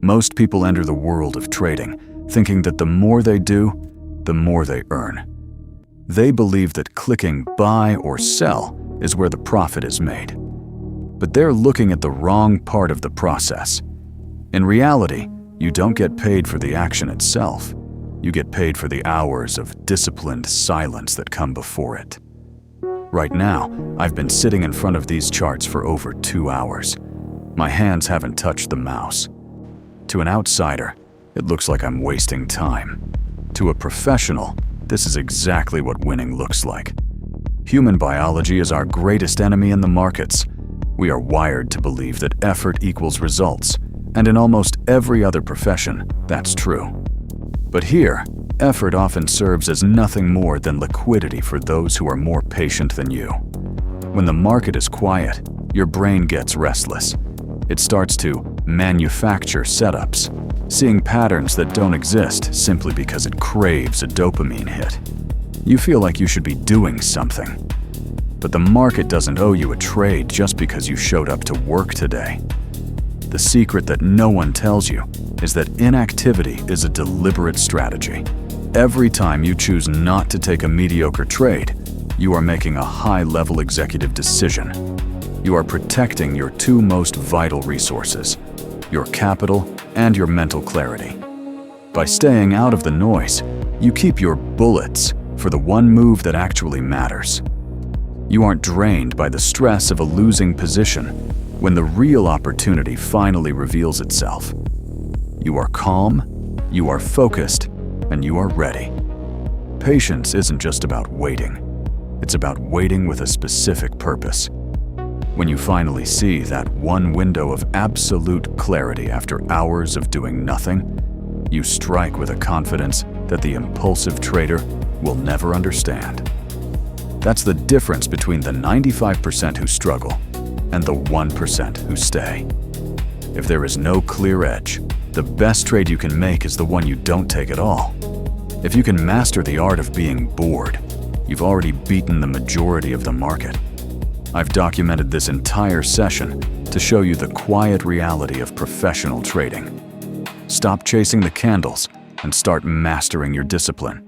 Most people enter the world of trading thinking that the more they do, the more they earn. They believe that clicking buy or sell is where the profit is made. But they're looking at the wrong part of the process. In reality, you don't get paid for the action itself. You get paid for the hours of disciplined silence that come before it. Right now, I've been sitting in front of these charts for over 2 hours. My hands haven't touched the mouse. To an outsider, it looks like I'm wasting time. To a professional, this is exactly what winning looks like. Human biology is our greatest enemy in the markets. We are wired to believe that effort equals results, and in almost every other profession, that's true. But here, effort often serves as nothing more than liquidity for those who are more patient than you. When the market is quiet, your brain gets restless. It starts to manufacture setups, seeing patterns that don't exist simply because it craves a dopamine hit. You feel like you should be doing something. But the market doesn't owe you a trade just because you showed up to work today. The secret that no one tells you is that inactivity is a deliberate strategy. Every time you choose not to take a mediocre trade, you are making a high-level executive decision. You are protecting your two most vital resources, your capital and your mental clarity. By staying out of the noise, you keep your bullets for the one move that actually matters. You aren't drained by the stress of a losing position when the real opportunity finally reveals itself. You are calm, you are focused, and you are ready. Patience isn't just about waiting. It's about waiting with a specific purpose. When you finally see that one window of absolute clarity after hours of doing nothing, you strike with a confidence that the impulsive trader will never understand. That's the difference between the 95% who struggle and the 1% who stay. If there is no clear edge, the best trade you can make is the one you don't take at all. If you can master the art of being bored, you've already beaten the majority of the market. I've documented this entire session to show you the quiet reality of professional trading. Stop chasing the candles and start mastering your discipline.